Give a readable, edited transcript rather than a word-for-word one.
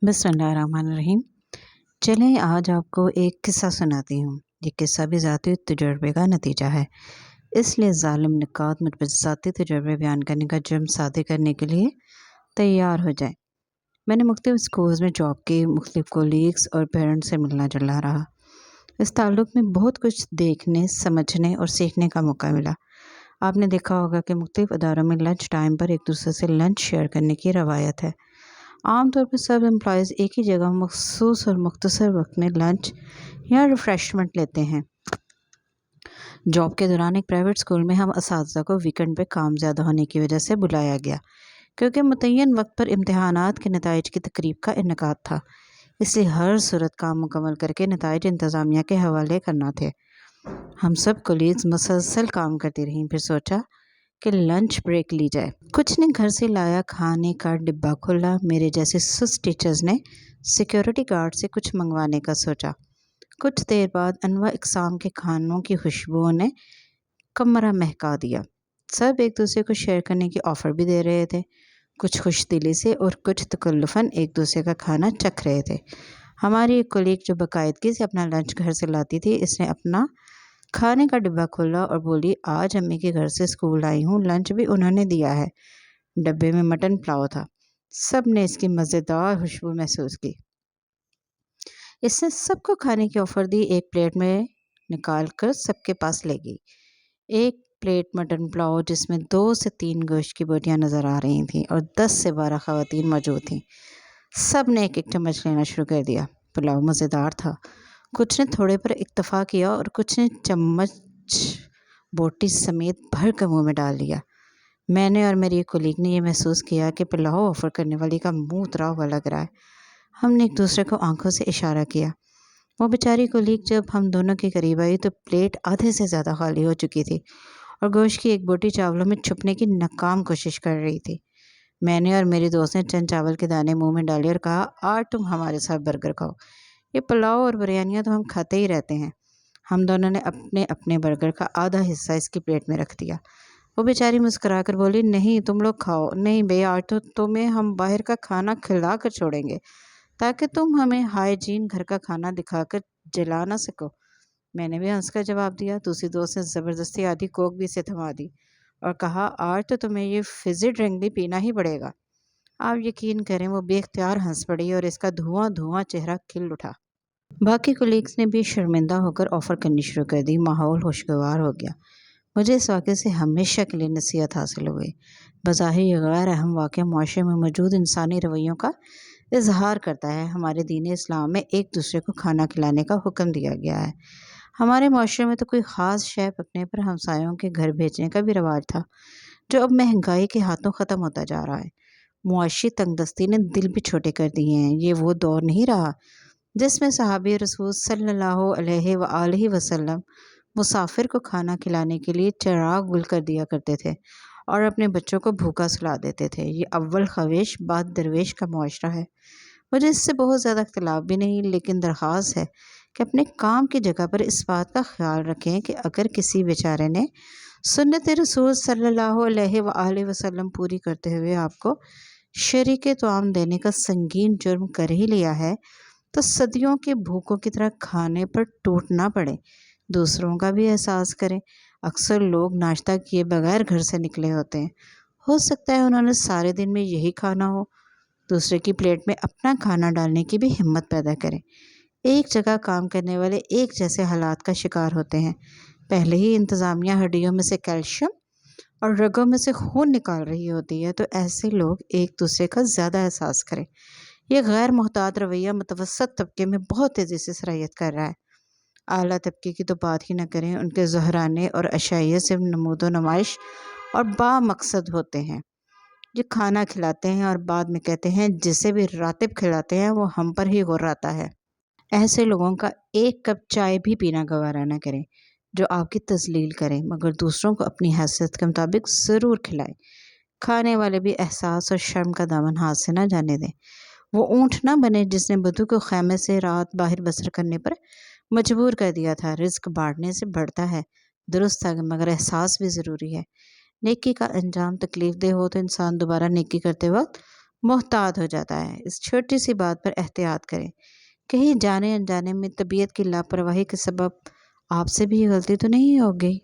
बिस्मिल्लाहिर्रहमानिर्रहीम। चलें आज आपको एक किस्सा सुनाती हूँ। ये किस्सा भी ज़ाती तजुर्बे का नतीजा है, इसलिए ज़ालिम निकात मुझ पर ज़ाती तजुर्बे बयान करने का जुर्म सादे करने के लिए तैयार हो जाएं। मैंने मुख्तलिफ़ स्कूल्स में जॉब के मुख्तलिफ़ कोलीग्स और पेरेंट्स से मिलना जुलना रहा। इस ताल्लुक़ में बहुत कुछ देखने, समझने और सीखने का मौका मिला। आपने देखा होगा कि मुख्तलिफ़ अदारों में लंच टाइम पर एक दूसरे से लंच शेयर करने की रवायत है। आमतौर पर सब एम्प्लॉयज़ एक ही जगह मखसूस और मुख्तसर वक्त में लंच या रिफ़्रेशमेंट लेते हैं। जॉब के दौरान एक प्राइवेट स्कूल में हम असातिज़ा को वीकेंड पे काम ज़्यादा होने की वजह से बुलाया गया, क्योंकि मुतय्यन वक्त पर इम्तहानात के नताइज की तकरीब का इनेकाद था। इसलिए हर सूरत काम मुकम्मल करके नताइज इंतज़ामिया के हवाले करना थे। हम सब कोलीग्स मुसलसल काम करती रहीं। फिर सोचा कि लंच ब्रेक ली जाए। कुछ ने घर से लाया खाने का डिब्बा खोला। मेरे जैसे सुस्त टीचर्स ने सिक्योरिटी गार्ड से कुछ मंगवाने का सोचा। कुछ देर बाद अनवा इकसाम के खानों की खुशबुओं ने कमरा महका दिया। सब एक दूसरे को शेयर करने की ऑफ़र भी दे रहे थे, कुछ खुश दिली से और कुछ तकल्लुफ़न एक दूसरे का खाना चख रहे थे। हमारी एक कोलीग जो बाकायदगी से अपना लंच घर से लाती थी, इसने अपना खाने का डिब्बा खोला और बोली, आज अम्मी के घर से स्कूल आई हूँ, लंच भी उन्होंने दिया है। डब्बे में मटन पुलाव था। सब ने इसकी मज़ेदार खुशबू महसूस की। इसने सबको खाने की ऑफ़र दी। एक प्लेट में निकाल कर सबके पास ले गई। एक प्लेट मटन पुलाव जिसमें 2 से 3 गोश्त की बोटियाँ नज़र आ रही थीं और 10 से 12 ख़वातीन मौजूद थीं। सब ने एक एक चम्मच लेना शुरू कर दिया। पुलाव मज़ेदार था। कुछ ने थोड़े पर इक्तफ़ा किया और कुछ ने चम्मच बोटी समेत भर कर मुँह में डाल लिया। मैंने और मेरी कोलीग ने यह महसूस किया कि पुलाव ऑफ़र करने वाली का मुँह उतरा हुआ लग रहा है। हमने एक दूसरे को आंखों से इशारा किया। वो बेचारी कोलीग जब हम दोनों के करीब आई तो प्लेट आधे से ज़्यादा खाली हो चुकी थी और गोश्त की एक बोटी चावलों में छुपने की नाकाम कोशिश कर रही थी। मैंने और मेरी दोस्त ने चंद चावल के दाने मुँह में डाले और कहा, आज तुम हमारे साथ बर्गर खाओ। ये पुलाव और बिरयानियाँ तो हम खाते ही रहते हैं। हम दोनों ने अपने अपने बर्गर का आधा हिस्सा इसकी प्लेट में रख दिया। वो बेचारी मुस्कुरा कर बोली, नहीं तुम लोग खाओ। नहीं भई, आज तो तुम्हें हम बाहर का खाना खिला कर छोड़ेंगे ताकि तुम हमें हाइजीन घर का खाना दिखाकर जला ना सको। मैंने भी हंसकर जवाब दिया। दूसरी दोस्त ने ज़बरदस्ती आधी कोक भी इसे थमा दी और कहा, आज तो तुम्हें ये फिज़ी ड्रिंक भी पीना ही पड़ेगा। आप यकीन करें, वो बेख्तियार हंस पड़ी और इसका धुआं धुआं चेहरा खिल उठा। बाकी कोलीग्स ने भी शर्मिंदा होकर ऑफ़र करनी शुरू कर दी। माहौल खुशगवार हो गया। मुझे इस वाक़े से हमेशा के लिए नसीहत हासिल हो गई। बज़ाहिर ये गैर अहम वाक़या मुआशरे में मौजूद इंसानी रवैयों का इजहार करता है। हमारे दीन इस्लाम में एक दूसरे को खाना खिलाने का हुक्म दिया गया है। हमारे मुआशरे में तो कोई ख़ास शय पकने पर हमसायों के घर भेजने का भी रिवाज था, जो अब महंगाई के हाथों ख़त्म होता जा रहा है। मुआशी तंगदस्ती ने दिल भी छोटे कर दिए हैं। ये वो दौर नहीं रहा जिसमें सहाबी रसूल सल्लल्लाहु अलैहि वसल्लम मुसाफिर को खाना खिलाने के लिए चिराग गुल कर दिया करते थे और अपने बच्चों को भूखा सुला देते थे। ये अव्वल ख़वेश बाद दरवेश का मुआशरा है। मुझे इससे बहुत ज़्यादा इख्तिलाफ भी नहीं, लेकिन दरख्वास्त है कि अपने काम की जगह पर इस बात का ख्याल रखें कि अगर किसी बेचारे ने सुन्नत रसूल सल्लल्लाहु अलैहि वसल्लम पूरी करते हुए आपको शरीके तोआम देने का संगीन जुर्म कर ही लिया है, तो सदियों के भूखों की तरह खाने पर टूट ना पड़े, दूसरों का भी एहसास करें। अक्सर लोग नाश्ता किए बगैर घर से निकले होते हैं। हो सकता है उन्होंने सारे दिन में यही खाना हो। दूसरे की प्लेट में अपना खाना डालने की भी हिम्मत पैदा करें। एक जगह काम करने वाले एक जैसे हालात का शिकार होते हैं। पहले ही इंतज़ामिया हड्डियों में से कैल्शियम और रगों में से खून निकाल रही होती है, तो ऐसे लोग एक दूसरे का ज़्यादा एहसास करें। यह गैर मोहतात रवैया मुतवसत तबके में बहुत तेज़ी से सरायत कर रहा है। आला तबके की तो बात ही न करें। उनके ज़हराने और अशाइया से नमूदो नुमाइश और बामकसद होते हैं। ये खाना खिलाते हैं और बाद में कहते हैं जिसे भी रातिब खिलाते हैं वो हम पर ही गुर्राता है। ऐसे लोगों का एक कप चाय भी पीना गवारा न करें जो आपकी तज़लील करें, मगर दूसरों को अपनी हैसियत के मुताबिक ज़रूर खिलाएं। खाने वाले भी एहसास और शर्म का दामन हाथ से न जाने दें। वो ऊँट ना बने जिसने बधू को खैमे से रात बाहर बसर करने पर मजबूर कर दिया था। रिस्क बांटने से बढ़ता है, दुरुस्त है, मगर एहसास भी ज़रूरी है। नेकी का अंजाम तकलीफ़ दे हो तो इंसान दोबारा नेकी करते वक्त محتاط ہو جاتا ہے۔ اس چھوٹی سی بات پر احتیاط کریں، کہیں جانے انجانے میں طبیعت کی لاپرواہی کے سبب آپ سے بھی یہ غلطی تو نہیں ہوگی۔